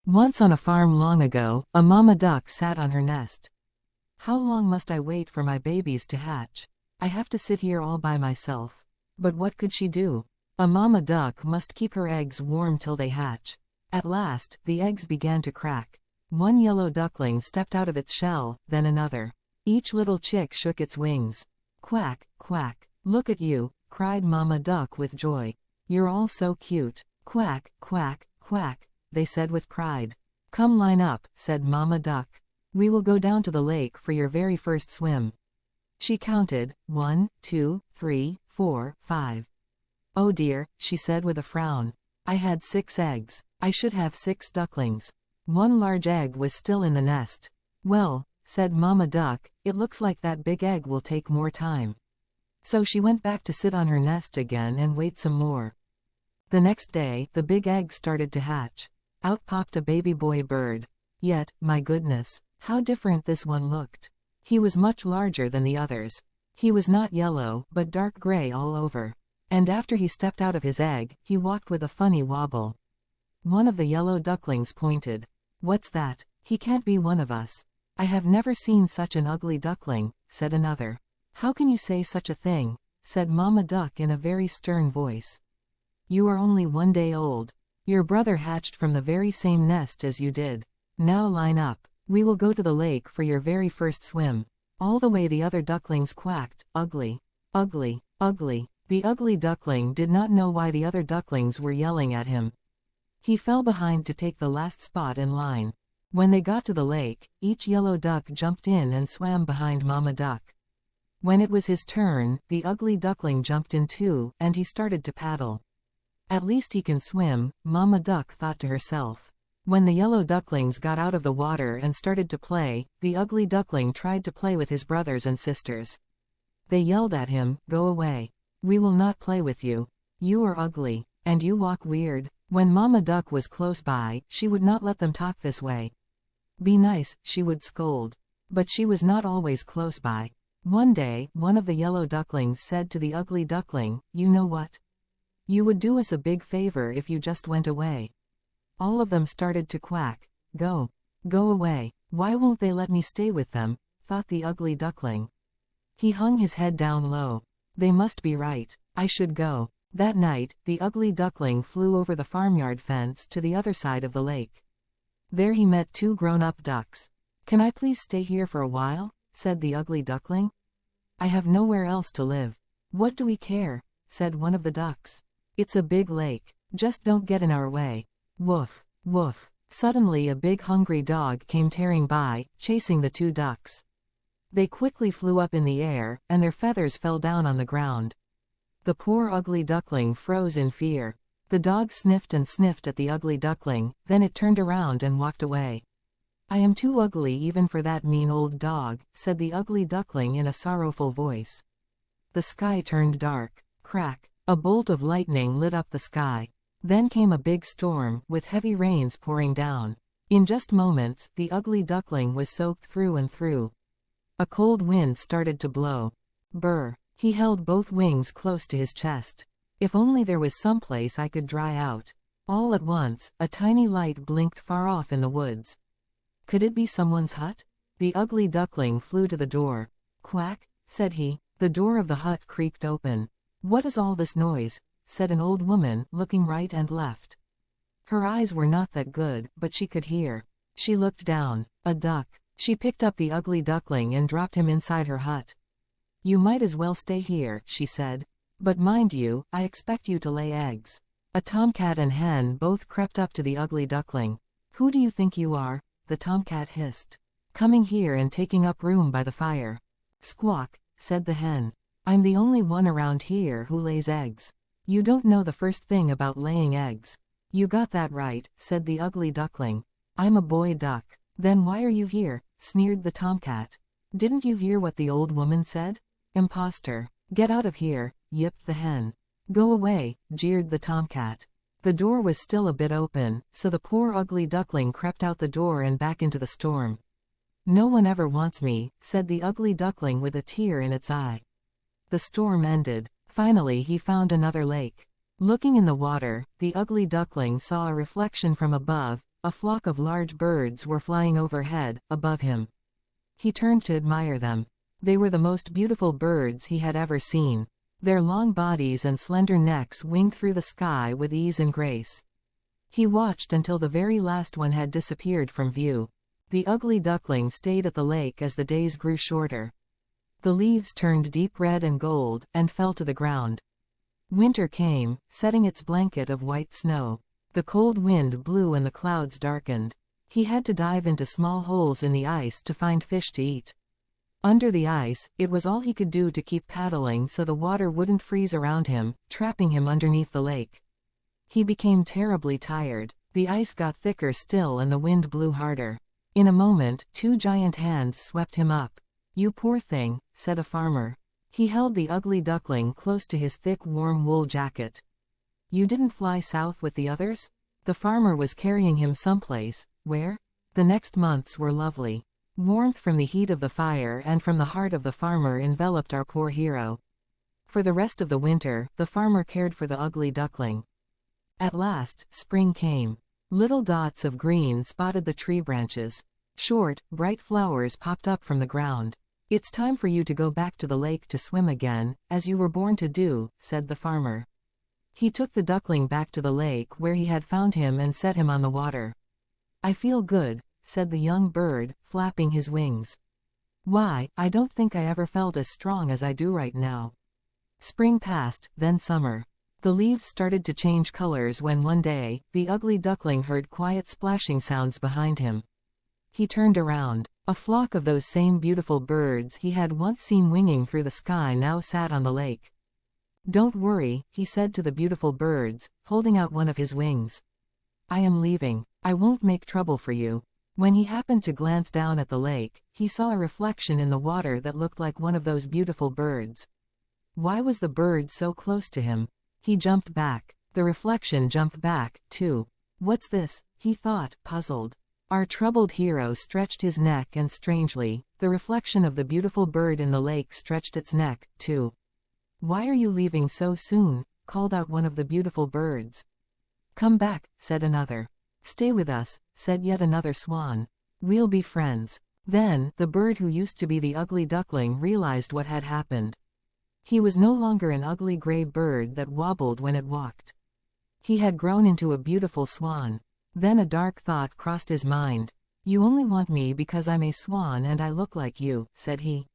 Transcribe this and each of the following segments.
Once on a farm long ago, a mama duck sat on her nest. "How long must I wait for my babies to hatch? I have to sit here all by myself." But what could she do? A mama duck must keep her eggs warm till they hatch. At last, the eggs began to crack. One yellow duckling stepped out of its shell, then another. Each little chick shook its wings. "Quack, quack, look at you," cried Mama Duck with joy. "You're all so cute." "Quack, quack, quack," they said with pride. "Come line up," said Mama Duck. "We will go down to the lake for your very first swim." She counted, 1, 2, 3, 4, 5. "Oh dear," she said with a frown. "I had 6 eggs. I should have 6 ducklings." One large egg was still in the nest. "Well," said Mama Duck, "it looks like that big egg will take more time." So she went back to sit on her nest again and wait some more. The next day, the big egg started to hatch. Out popped a baby boy bird. Yet, my goodness, how different this one looked. He was much larger than the others. He was not yellow, but dark gray all over. And after he stepped out of his egg, he walked with a funny wobble. One of the yellow ducklings pointed. "What's that? He can't be one of us." "I have never seen such an ugly duckling," said another. "How can you say such a thing?" said Mama Duck in a very stern voice. "You are only 1 day old. Your brother hatched from the very same nest as you did. Now line up. We will go to the lake for your very first swim." All the way the other ducklings quacked, "Ugly, ugly, ugly." The ugly duckling did not know why the other ducklings were yelling at him. He fell behind to take the last spot in line. When they got to the lake, each yellow duck jumped in and swam behind Mama Duck. When it was his turn, the ugly duckling jumped in too, and he started to paddle. "At least he can swim," Mama Duck thought to herself. When the yellow ducklings got out of the water and started to play, the ugly duckling tried to play with his brothers and sisters. They yelled at him, "Go away. We will not play with you. You are ugly, and you walk weird." When Mama Duck was close by, she would not let them talk this way. "Be nice," she would scold. But she was not always close by. One day, one of the yellow ducklings said to the ugly duckling, "You know what? You would do us a big favor if you just went away." All of them started to quack. Go away. Why won't they let me stay with them?" thought the ugly duckling. He hung his head down low. "They must be right. I should go." That night, the ugly duckling flew over the farmyard fence to the other side of the lake. There he met 2 grown-up ducks. "Can I please stay here for a while?" said the ugly duckling. "I have nowhere else to live." "What do we care?" said one of the ducks. "It's a big lake. Just don't get in our way." Woof, woof. Suddenly a big hungry dog came tearing by, chasing the 2 ducks. They quickly flew up in the air, and their feathers fell down on the ground. The poor ugly duckling froze in fear. The dog sniffed and sniffed at the ugly duckling, then it turned around and walked away. "I am too ugly even for that mean old dog," said the ugly duckling in a sorrowful voice. The sky turned dark. Crack! A bolt of lightning lit up the sky. Then came a big storm, with heavy rains pouring down. In just moments, the ugly duckling was soaked through and through. A cold wind started to blow. Brr! He held both wings close to his chest. "If only there was some place I could dry out." All at once, a tiny light blinked far off in the woods. Could it be someone's hut? The ugly duckling flew to the door. "Quack," said he. The door of the hut creaked open. "What is all this noise?" said an old woman, looking right and left. Her eyes were not that good, but she could hear. She looked down. A duck. She picked up the ugly duckling and dropped him inside her hut. "You might as well stay here," she said. "But mind you, I expect you to lay eggs." A tomcat and hen both crept up to the ugly duckling. "Who do you think you are?" the tomcat hissed. "Coming here and taking up room by the fire." "Squawk," said the hen. "I'm the only one around here who lays eggs. You don't know the first thing about laying eggs." "You got that right," said the ugly duckling. "I'm a boy duck." "Then why are you here?" sneered the tomcat. "Didn't you hear what the old woman said?" "Imposter. Get out of here," yipped the hen. "Go away," jeered the tomcat. The door was still a bit open, so the poor ugly duckling crept out the door and back into the storm. "No one ever wants me," said the ugly duckling with a tear in its eye. The storm ended. Finally he found another lake. Looking in the water, the ugly duckling saw a reflection from above. a flock of large birds were flying overhead, above him. He turned to admire them. They were the most beautiful birds he had ever seen. Their long bodies and slender necks winged through the sky with ease and grace. He watched until the very last one had disappeared from view. The ugly duckling stayed at the lake as the days grew shorter. The leaves turned deep red and gold, and fell to the ground. Winter came, setting its blanket of white snow. The cold wind blew and the clouds darkened. He had to dive into small holes in the ice to find fish to eat. Under the ice, it was all he could do to keep paddling so the water wouldn't freeze around him, trapping him underneath the lake. He became terribly tired. The ice got thicker still and the wind blew harder. In a moment, two giant hands swept him up. "You poor thing," said a farmer. He held the ugly duckling close to his thick warm wool jacket. "You didn't fly south with the others?" The farmer was carrying him someplace. Where? The next months were lovely. Warmth from the heat of the fire and from the heart of the farmer enveloped our poor hero. For the rest of the winter, the farmer cared for the ugly duckling. At last, spring came. Little dots of green spotted the tree branches. Short, bright flowers popped up from the ground. "It's time for you to go back to the lake to swim again, as you were born to do," said the farmer. He took the duckling back to the lake where he had found him and set him on the water. "I feel good," said the young bird, flapping his wings. "Why, I don't think I ever felt as strong as I do right now." Spring passed, then summer. The leaves started to change colors when one day, the ugly duckling heard quiet splashing sounds behind him. He turned around. A flock of those same beautiful birds he had once seen winging through the sky now sat on the lake. "Don't worry," he said to the beautiful birds, holding out one of his wings. "I am leaving. I won't make trouble for you." When he happened to glance down at the lake, he saw a reflection in the water that looked like one of those beautiful birds. Why was the bird so close to him? He jumped back. The reflection jumped back, too. "What's this?" he thought, puzzled. Our troubled hero stretched his neck and strangely, the reflection of the beautiful bird in the lake stretched its neck, too. "Why are you leaving so soon?" called out one of the beautiful birds. "Come back," said another. "Stay with us," said yet another swan. "We'll be friends." Then, the bird who used to be the ugly duckling realized what had happened. He was no longer an ugly gray bird that wobbled when it walked. He had grown into a beautiful swan. Then a dark thought crossed his mind. "You only want me because I'm a swan and I look like you," said he.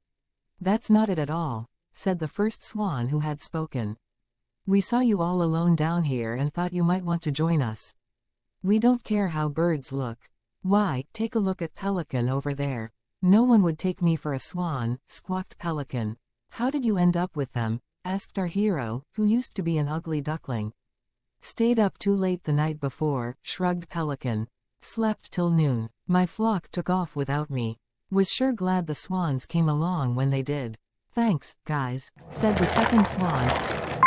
"That's not it at all," said the first swan who had spoken. "We saw you all alone down here and thought you might want to join us. We don't care how birds look. Why, take a look at Pelican over there." "No one would take me for a swan," squawked Pelican. "How did you end up with them?" asked our hero, who used to be an ugly duckling. "Stayed up too late the night before," shrugged Pelican. "Slept till noon. My flock took off without me. Was sure glad the swans came along when they did." "Thanks, guys," said the second swan.